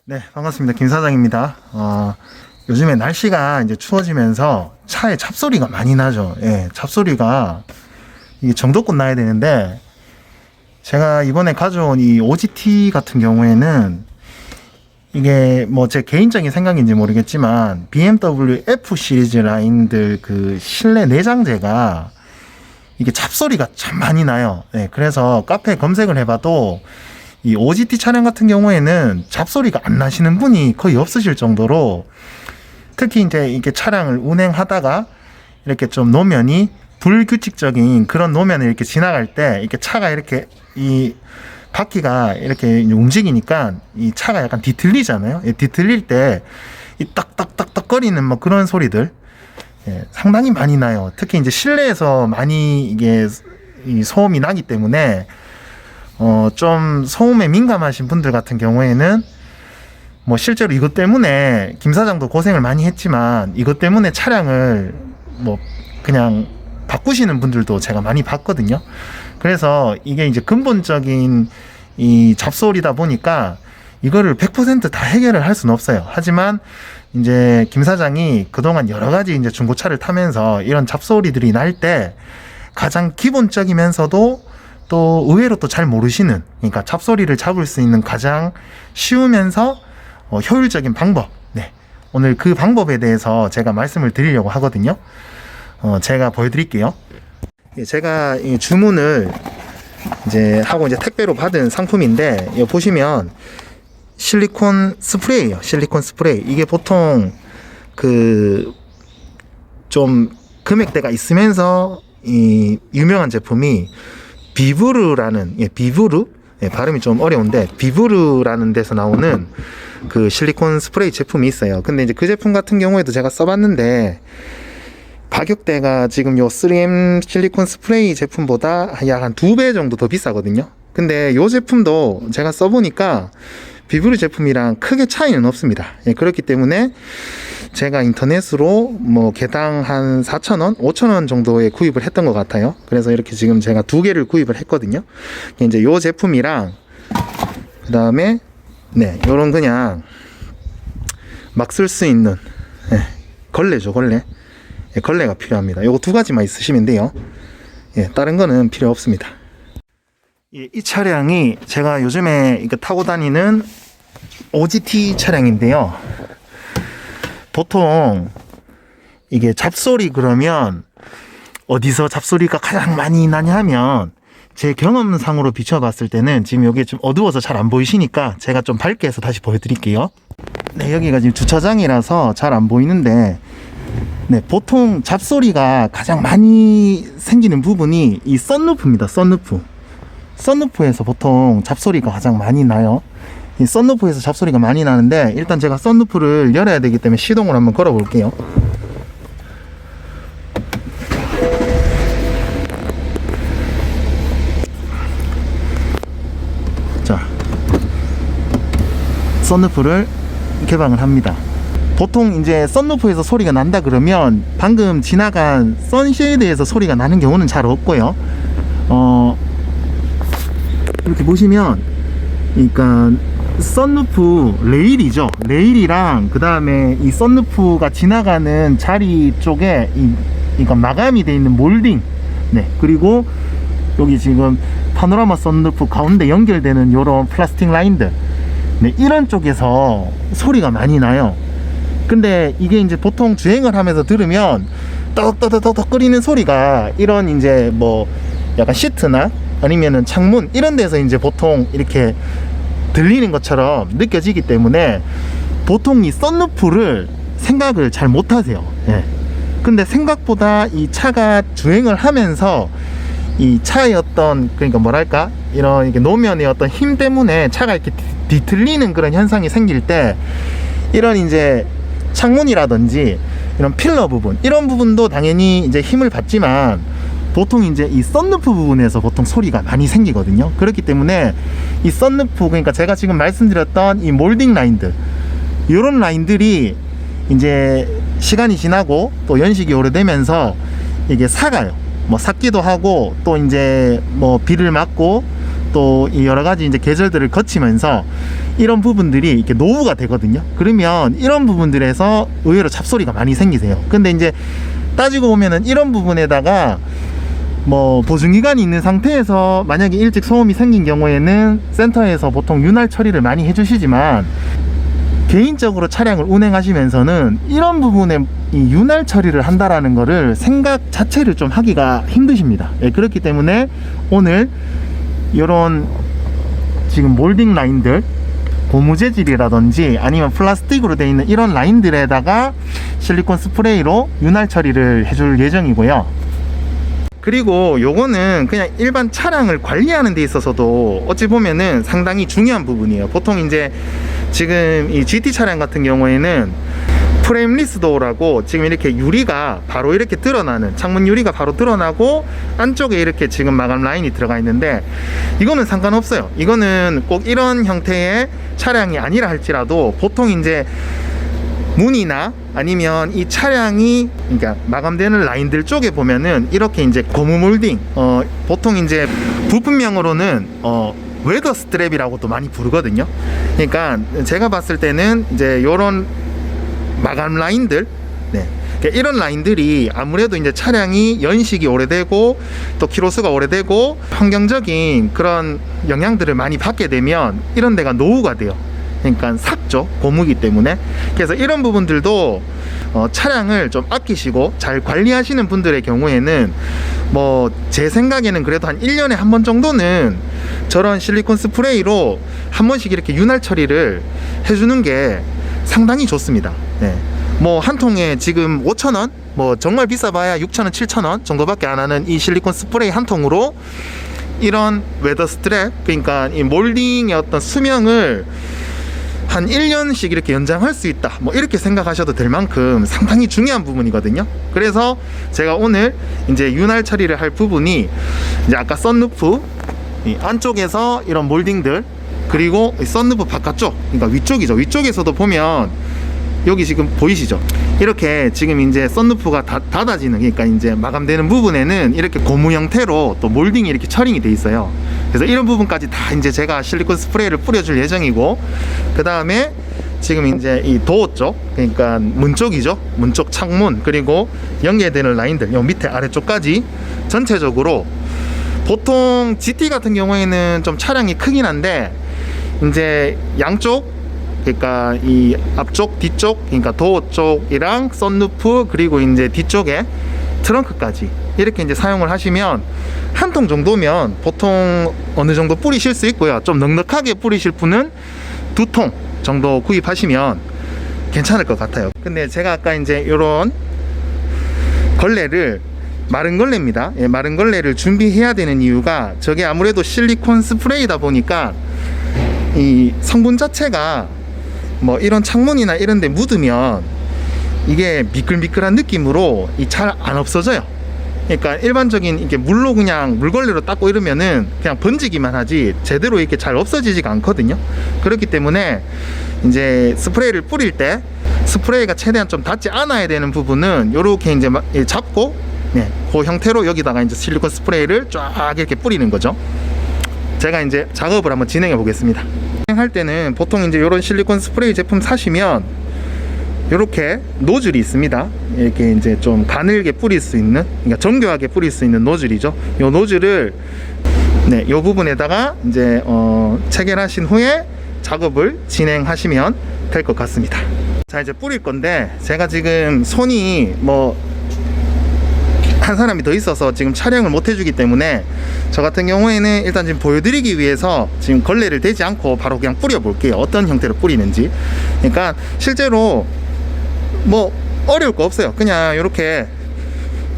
네, 반갑습니다. 김 사장입니다. 요즘에 날씨가 이제 추워지면서 차에 잡소리가 많이 나죠. 예, 잡소리가 이게 정도껏 나야 되는데, 제가 이번에 가져온 이 OGT 같은 경우에는 이게 뭐 제 개인적인 생각인지 모르겠지만 BMW F 시리즈 라인들 그 실내 내장재가 이게 잡소리가 참 많이 나요. 예, 그래서 카페에 검색을 해봐도 이 OGT 차량 같은 경우에는 잡소리가 안 나시는 분이 거의 없으실 정도로, 특히 이제 이렇게 차량을 운행하다가 이렇게 좀 노면이 불규칙적인 그런 노면을 이렇게 지나갈 때 이렇게 차가 이렇게 이 바퀴가 이렇게 움직이니까 이 차가 약간 뒤틀리잖아요. 뒤틀릴 때 이 딱딱딱딱 거리는 뭐 그런 소리들, 예, 상당히 많이 나요. 특히 이제 실내에서 많이 이게 이 소음이 나기 때문에 좀 소음에 민감하신 분들 같은 경우에는 뭐 실제로 이것 때문에 김 사장도 고생을 많이 했지만 이것 때문에 차량을 뭐 그냥 바꾸시는 분들도 제가 많이 봤거든요. 그래서 이게 이제 근본적인 이 잡소리다 보니까 이거를 100% 다 해결을 할 수는 없어요. 하지만 이제 김 사장이 그동안 여러 가지 이제 중고차를 타면서 이런 잡소리들이 날 때 가장 기본적이면서도 또 의외로 또 잘 모르시는, 그러니까 잡소리를 잡을 수 있는 가장 쉬우면서 효율적인 방법, 네, 오늘 그 방법에 대해서 제가 말씀을 드리려고 하거든요. 제가 보여드릴게요. 제가 이 주문을 이제 하고 이제 택배로 받은 상품인데, 여기 보시면 실리콘 스프레이예요. 실리콘 스프레이. 이게 보통 그 좀 금액대가 있으면서 이 유명한 제품이 비브르라는, 비브르? 발음이 좀 어려운데, 비브르라는 데서 나오는 그 실리콘 스프레이 제품이 있어요. 근데 이제 그 제품 같은 경우에도 제가 써봤는데, 가격대가 지금 요 3M 실리콘 스프레이 제품보다 약 한 2배 정도 더 비싸거든요. 근데 요 제품도 제가 써보니까 비브르 제품이랑 크게 차이는 없습니다. 그렇기 때문에 제가 인터넷으로 뭐 개당 한 4,000원, 5,000원 정도에 구입을 했던 것 같아요. 그래서 이렇게 지금 제가 2개를 구입을 했거든요. 이제 요 제품이랑 그 다음에 네, 요런 그냥 막 쓸 수 있는 걸레죠, 걸레. 걸레가 필요합니다. 요거 2가지만 있으시면 돼요. 다른 거는 필요 없습니다. 이 차량이 제가 요즘에 이거 타고 다니는 OGT 차량인데요. 보통 이게 잡소리 그러면 어디서 잡소리가 가장 많이 나냐 하면, 제 경험상으로 비춰봤을 때는 지금 여기 좀 어두워서 잘 안 보이시니까 제가 좀 밝게 해서 다시 보여드릴게요. 네, 여기가 지금 주차장이라서 잘 안 보이는데, 네, 보통 잡소리가 가장 많이 생기는 부분이 이 썬루프입니다. 썬루프에서 보통 잡소리가 가장 많이 나요. 이 썬루프에서 잡소리가 많이 나는데, 일단 제가 썬루프를 열어야 되기 때문에 시동을 한번 걸어 볼게요. 자, 썬루프를 개방을 합니다. 보통 이제 썬루프에서 소리가 난다 그러면 방금 지나간 선쉐이드에서 소리가 나는 경우는 잘 없고요. 이렇게 보시면, 그러니까 썬루프 레일이죠. 레일이랑 그 다음에 이 썬루프가 지나가는 자리 쪽에 그러니까 마감이 되어 있는 몰딩, 네, 그리고 여기 지금 파노라마 썬루프 가운데 연결되는 요런 플라스틱 라인들, 네, 이런 쪽에서 소리가 많이 나요. 근데 이게 이제 보통 주행을 하면서 들으면 떠덕떠덕떠덕 끓이는 소리가 이런 이제 뭐 약간 시트나 아니면은 창문 이런 데서 이제 보통 이렇게 들리는 것처럼 느껴지기 때문에 보통 이 썬루프를 생각을 잘 못하세요. 근데 생각보다 이 차가 주행을 하면서 이 차의 어떤, 그러니까 뭐랄까, 이런 이렇게 노면의 어떤 힘 때문에 차가 이렇게 뒤틀리는 그런 현상이 생길 때, 이런 이제 창문이라든지 이런 필러 부분, 이런 부분도 당연히 이제 힘을 받지만 보통 이제 이 썬루프 부분에서 보통 소리가 많이 생기거든요. 그렇기 때문에 이 썬루프, 그러니까 제가 지금 말씀드렸던 이 몰딩 라인들, 이런 라인들이 이제 시간이 지나고 또 연식이 오래되면서 이게 삭아요. 뭐 삭기도 하고, 또 이제 뭐 비를 맞고 또 이 여러 가지 이제 계절들을 거치면서 이런 부분들이 이렇게 노후가 되거든요. 그러면 이런 부분들에서 의외로 잡소리가 많이 생기세요. 근데 이제 따지고 보면은 이런 부분에다가 뭐 보증기간이 있는 상태에서 만약에 일찍 소음이 생긴 경우에는 센터에서 보통 윤활 처리를 많이 해주시지만, 개인적으로 차량을 운행하시면서는 이런 부분에 이 윤활 처리를 한다라는 거를 생각 자체를 좀 하기가 힘드십니다. 예, 그렇기 때문에 오늘 이런 지금 몰딩 라인들, 고무 재질이라든지 아니면 플라스틱으로 되어 있는 이런 라인들에다가 실리콘 스프레이로 윤활 처리를 해줄 예정이고요. 그리고 요거는 그냥 일반 차량을 관리하는 데 있어서도 어찌 보면은 상당히 중요한 부분이에요. 보통 이제 지금 이 GT 차량 같은 경우에는 프레임리스 도어라고 지금 이렇게 유리가 바로 이렇게 드러나는, 창문 유리가 바로 드러나고 안쪽에 이렇게 지금 마감 라인이 들어가 있는데, 이거는 상관없어요. 이거는 꼭 이런 형태의 차량이 아니라 할지라도 보통 이제 문이나 아니면 이 차량이 그러니까 마감되는 라인들 쪽에 보면은 이렇게 이제 고무 몰딩, 보통 이제 부품명으로는 웨더 스트랩이라고 또 많이 부르거든요. 그러니까 제가 봤을 때는 이제 요런 마감 라인들, 네, 그러니까 이런 라인들이 아무래도 이제 차량이 연식이 오래되고 또 키로수가 오래되고 환경적인 그런 영향들을 많이 받게 되면 이런 데가 노후가 돼요. 그러니까 삭죠, 고무기 때문에. 그래서 이런 부분들도 차량을 좀 아끼시고 잘 관리하시는 분들의 경우에는 뭐 제 생각에는 그래도 한 1년에 한 번 정도는 저런 실리콘 스프레이로 한 번씩 이렇게 윤활 처리를 해주는 게 상당히 좋습니다. 네. 뭐 한 통에 지금 5,000원, 뭐 정말 비싸봐야 6,000원, 7,000원 정도밖에 안 하는 이 실리콘 스프레이 한 통으로 이런 웨더 스트랩, 그러니까 이 몰딩의 어떤 수명을 한 1년씩 이렇게 연장할 수 있다, 뭐 이렇게 생각하셔도 될 만큼 상당히 중요한 부분이거든요. 그래서 제가 오늘 이제 윤활 처리를 할 부분이 이제 아까 썬루프 이 안쪽에서 이런 몰딩들, 그리고 썬루프 바깥쪽, 그러니까 위쪽이죠. 위쪽에서도 보면 여기 지금 보이시죠? 이렇게 지금 이제 썬루프가 닫아지는, 그러니까 이제 마감되는 부분에는 이렇게 고무 형태로 또 몰딩이 이렇게 처링이 돼 있어요. 그래서 이런 부분까지 다 이제 제가 실리콘 스프레이를 뿌려줄 예정이고, 그 다음에 지금 이제 이 도어 쪽, 그러니까 문 쪽이죠. 문 쪽 창문, 그리고 연계되는 라인들, 요 밑에 아래쪽까지 전체적으로, 보통 GT 같은 경우에는 좀 차량이 크긴 한데 이제 양쪽, 그러니까 이 앞쪽, 뒤쪽, 그러니까 도어 쪽이랑 썬루프, 그리고 이제 뒤쪽에 트렁크까지 이렇게 이제 사용을 하시면 한 통 정도면 보통 어느 정도 뿌리실 수 있고요. 좀 넉넉하게 뿌리실 분은 2통 정도 구입하시면 괜찮을 것 같아요. 근데 제가 아까 이제 이런 걸레를, 마른 걸레입니다. 예, 마른 걸레를 준비해야 되는 이유가, 저게 아무래도 실리콘 스프레이다 보니까 이 성분 자체가 뭐 이런 창문이나 이런 데 묻으면 이게 미끌미끌한 느낌으로 잘 안 없어져요. 그러니까 일반적인 이렇게 물로 그냥 물걸레로 닦고 이러면은 그냥 번지기만 하지 제대로 이렇게 잘 없어지지가 않거든요. 그렇기 때문에 이제 스프레이를 뿌릴 때 스프레이가 최대한 좀 닿지 않아야 되는 부분은 요렇게 이제 잡고, 네, 그 형태로 여기다가 이제 실리콘 스프레이를 쫙 이렇게 뿌리는 거죠. 제가 이제 작업을 한번 진행해 보겠습니다. 할 때는 보통 이제 이런 실리콘 스프레이 제품 사시면 이렇게 노즐이 있습니다. 이렇게 이제 좀 가늘게 뿌릴 수 있는, 그러니까 정교하게 뿌릴 수 있는 노즐이죠. 이 노즐을, 네, 이 부분에다가 이제 체결하신 후에 작업을 진행하시면 될 것 같습니다. 자, 이제 뿌릴 건데 제가 지금 손이 뭐 한 사람이 더 있어서 지금 촬영을 못 해주기 때문에 저 같은 경우에는 일단 지금 보여드리기 위해서 지금 걸레를 대지 않고 바로 그냥 뿌려 볼게요. 어떤 형태로 뿌리는지. 그러니까 실제로 뭐 어려울 거 없어요. 그냥 이렇게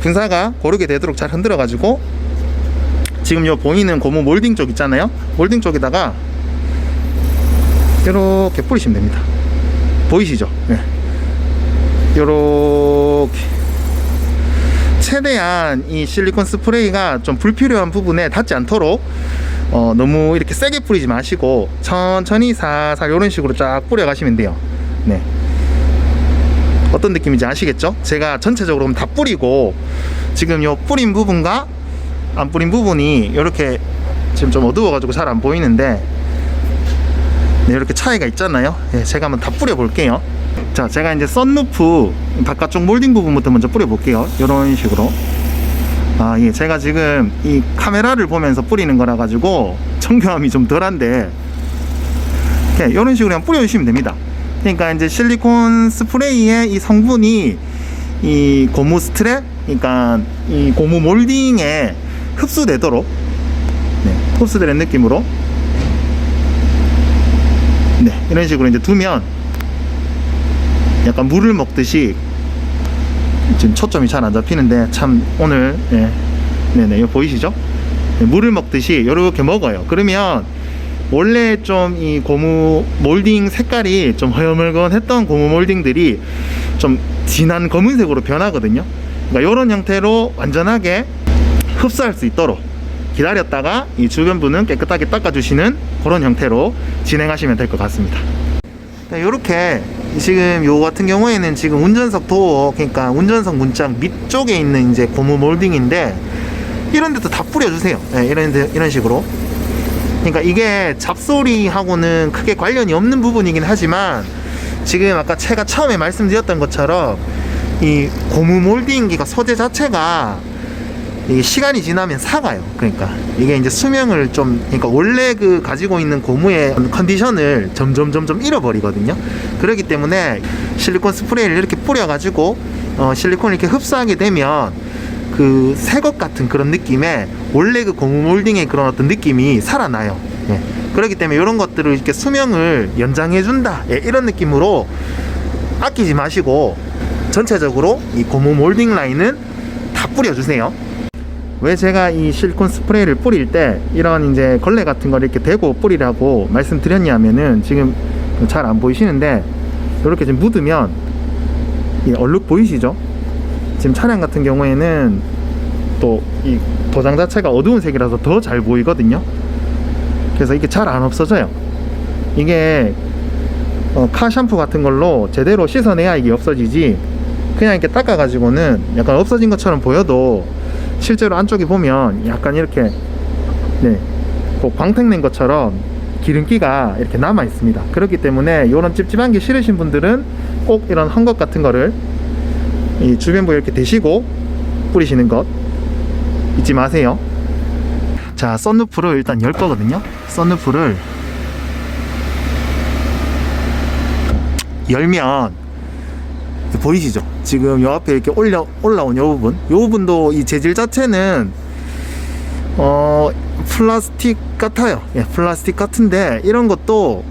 분사가 고르게 되도록 잘 흔들어 가지고, 지금 요 보이는 고무 몰딩 쪽 있잖아요. 몰딩 쪽에다가 이렇게 뿌리시면 됩니다. 보이시죠? 네. 요렇게 최대한 이 실리콘 스프레이가 좀 불필요한 부분에 닿지 않도록 너무 이렇게 세게 뿌리지 마시고 천천히 살살 이런 식으로 쫙 뿌려 가시면 돼요. 네. 어떤 느낌인지 아시겠죠? 제가 전체적으로 다 뿌리고 지금 요 뿌린 부분과 안 뿌린 부분이 이렇게 지금 좀 어두워가지고 잘 안 보이는데, 네, 이렇게 차이가 있잖아요. 예, 제가 한번 다 뿌려 볼게요. 자, 제가 이제 썬루프 바깥쪽 몰딩 부분부터 먼저 뿌려 볼게요. 이런 식으로. 예, 제가 지금 이 카메라를 보면서 뿌리는 거라 가지고 정교함이 좀 덜한데, 이런 식으로 그냥 뿌려주시면 됩니다. 그러니까 이제 실리콘 스프레이의 이 성분이 이 고무 스트랩, 그러니까 이 고무 몰딩에 흡수되도록, 네, 흡수되는 느낌으로, 네, 이런 식으로 이제 두면 약간 물을 먹듯이, 지금 초점이 잘 안 잡히는데 참 오늘, 네네, 이거 보이시죠? 네, 물을 먹듯이 이렇게 먹어요. 그러면 원래 좀 이 고무 몰딩 색깔이 좀 허여멀건했던 고무 몰딩들이 좀 진한 검은색으로 변하거든요. 그러니까 이런 형태로 완전하게 흡수할 수 있도록 기다렸다가 이 주변부는 깨끗하게 닦아주시는 그런 형태로 진행하시면 될 것 같습니다. 이렇게 지금 요 같은 경우에는 지금 운전석 도어, 그러니까 운전석 문짝 밑쪽에 있는 이제 고무 몰딩인데, 이런 데도 다 뿌려주세요. 네, 이런 식으로. 그러니까 이게 잡소리하고는 크게 관련이 없는 부분이긴 하지만, 지금 아까 제가 처음에 말씀드렸던 것처럼 이 고무 몰딩기가 소재 자체가 이게 시간이 지나면 삭아요. 그러니까 이게 이제 수명을 좀, 그러니까 원래 그 가지고 있는 고무의 컨디션을 점점 잃어버리거든요. 그렇기 때문에 실리콘 스프레이를 이렇게 뿌려가지고 실리콘을 이렇게 흡수하게 되면 그 새 것 같은 그런 느낌에 원래 그 고무 몰딩의 그런 어떤 느낌이 살아나요. 예. 그렇기 때문에 이런 것들을 이렇게 수명을 연장해준다, 예, 이런 느낌으로 아끼지 마시고 전체적으로 이 고무 몰딩 라인은 다 뿌려주세요. 왜 제가 이 실리콘 스프레이를 뿌릴 때 이런 이제 걸레 같은 걸 이렇게 대고 뿌리라고 말씀드렸냐면은, 지금 잘 안 보이시는데 이렇게 좀 묻으면 이 얼룩 보이시죠? 지금 차량 같은 경우에는 또 이 도장 자체가 어두운 색이라서 더 잘 보이거든요. 그래서 이게 잘 안 없어져요. 이게 카 샴푸 같은 걸로 제대로 씻어내야 이게 없어지지, 그냥 이렇게 닦아 가지고는 약간 없어진 것처럼 보여도 실제로 안쪽에 보면 약간 이렇게, 네, 꼭 광택낸 것처럼 기름기가 이렇게 남아 있습니다. 그렇기 때문에 이런 찝찝한 게 싫으신 분들은 꼭 이런 헝겊 같은 거를 이 주변부에 이렇게 대시고 뿌리시는 것 잊지 마세요. 자, 썬루프를 일단 열 거거든요. 썬루프를 열면 보이시죠? 지금 요 앞에 이렇게 올라온 요 부분도 이 재질 자체는 플라스틱 같아요. 예, 플라스틱 같은데, 이런 것도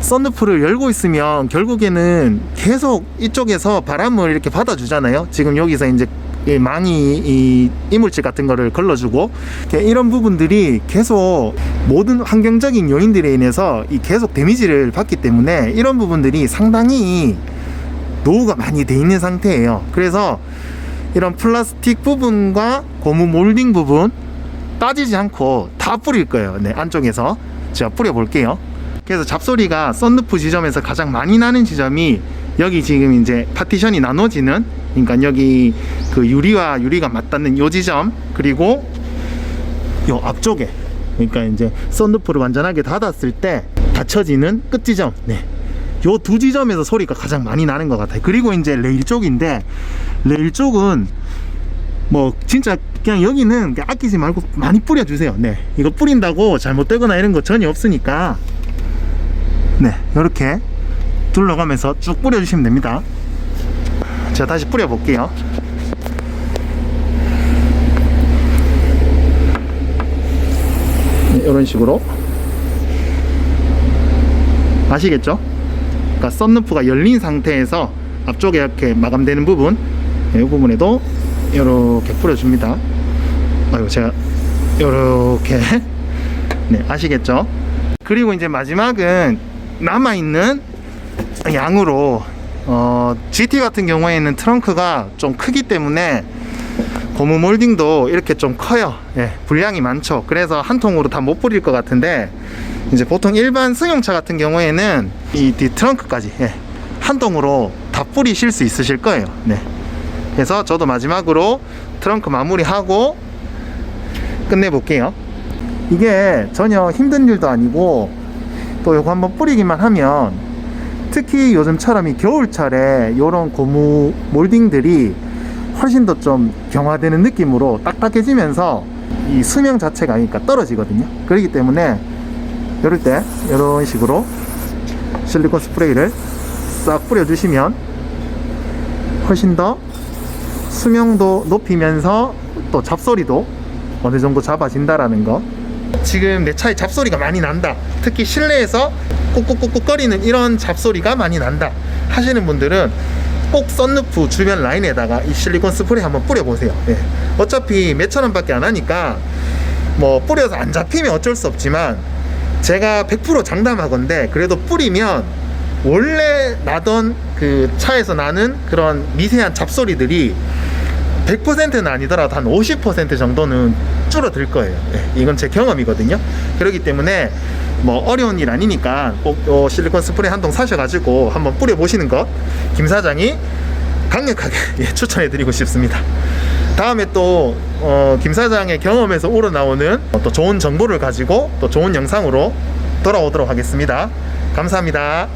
썬루프를 열고 있으면 결국에는 계속 이쪽에서 바람을 이렇게 받아주잖아요. 지금 여기서 이제 이 망이 이 이물질 같은 거를 걸러주고, 이런 부분들이 계속 모든 환경적인 요인들에 인해서 이 계속 데미지를 받기 때문에 이런 부분들이 상당히 노후가 많이 돼 있는 상태예요. 그래서 이런 플라스틱 부분과 고무 몰딩 부분 빠지지 않고 다 뿌릴 거예요. 네, 안쪽에서 제가 뿌려 볼게요. 그래서 잡소리가 썬루프 지점에서 가장 많이 나는 지점이 여기 지금 이제 파티션이 나눠지는, 그러니까 여기 그 유리와 유리가 맞닿는 요 지점, 그리고 요 앞쪽에, 그러니까 이제 썬루프를 완전하게 닫았을 때 닫혀지는 끝 지점, 네, 요 두 지점에서 소리가 가장 많이 나는 것 같아요. 그리고 이제 레일 쪽인데, 레일 쪽은 뭐 진짜 그냥 여기는 그냥 아끼지 말고 많이 뿌려주세요. 네, 이거 뿌린다고 잘못되거나 이런 거 전혀 없으니까, 네, 이렇게 둘러가면서 쭉 뿌려주시면 됩니다. 제가 다시 뿌려볼게요. 네, 이런 식으로. 아시겠죠? 그러니까 썬루프가 열린 상태에서 앞쪽에 이렇게 마감되는 부분, 네, 이 부분에도 이렇게 뿌려줍니다. 아이고, 제가 이렇게 네, 아시겠죠? 그리고 이제 마지막은 남아있는 양으로, GT 같은 경우에는 트렁크가 좀 크기 때문에 고무 몰딩도 이렇게 좀 커요. 예, 분량이 많죠. 그래서 한 통으로 다 못 뿌릴 것 같은데, 이제 보통 일반 승용차 같은 경우에는 이 뒤 트렁크까지, 예, 한 통으로 다 뿌리실 수 있으실 거예요. 네. 그래서 저도 마지막으로 트렁크 마무리하고 끝내볼게요. 이게 전혀 힘든 일도 아니고, 또 요거 한번 뿌리기만 하면, 특히 요즘처럼 이 겨울철에 요런 고무 몰딩들이 훨씬 더 좀 경화되는 느낌으로 딱딱해지면서 이 수명 자체가 그러니까 떨어지거든요. 그렇기 때문에 이럴 때 이런 식으로 실리콘 스프레이를 싹 뿌려주시면 훨씬 더 수명도 높이면서 또 잡소리도 어느 정도 잡아진다라는 거. 지금 내 차에 잡소리가 많이 난다, 특히 실내에서 꾹꾹꾹꾹 거리는 이런 잡소리가 많이 난다 하시는 분들은 꼭 썬루프 주변 라인에다가 이 실리콘 스프레이 한번 뿌려보세요. 예. 어차피 몇천 원밖에 안 하니까 뭐 뿌려서 안 잡히면 어쩔 수 없지만, 제가 100% 장담하건대 그래도 뿌리면 원래 나던 그 차에서 나는 그런 미세한 잡소리들이 100%는 아니더라도 한 50% 정도는 줄어들 거예요. 예, 이건 제 경험이거든요. 그렇기 때문에 뭐 어려운 일 아니니까 꼭 실리콘 스프레이 한 통 사셔가지고 한번 뿌려보시는 것, 김 사장이 강력하게 추천해 드리고 싶습니다. 다음에 또 김 사장의 경험에서 우러나오는 또 좋은 정보를 가지고 또 좋은 영상으로 돌아오도록 하겠습니다. 감사합니다.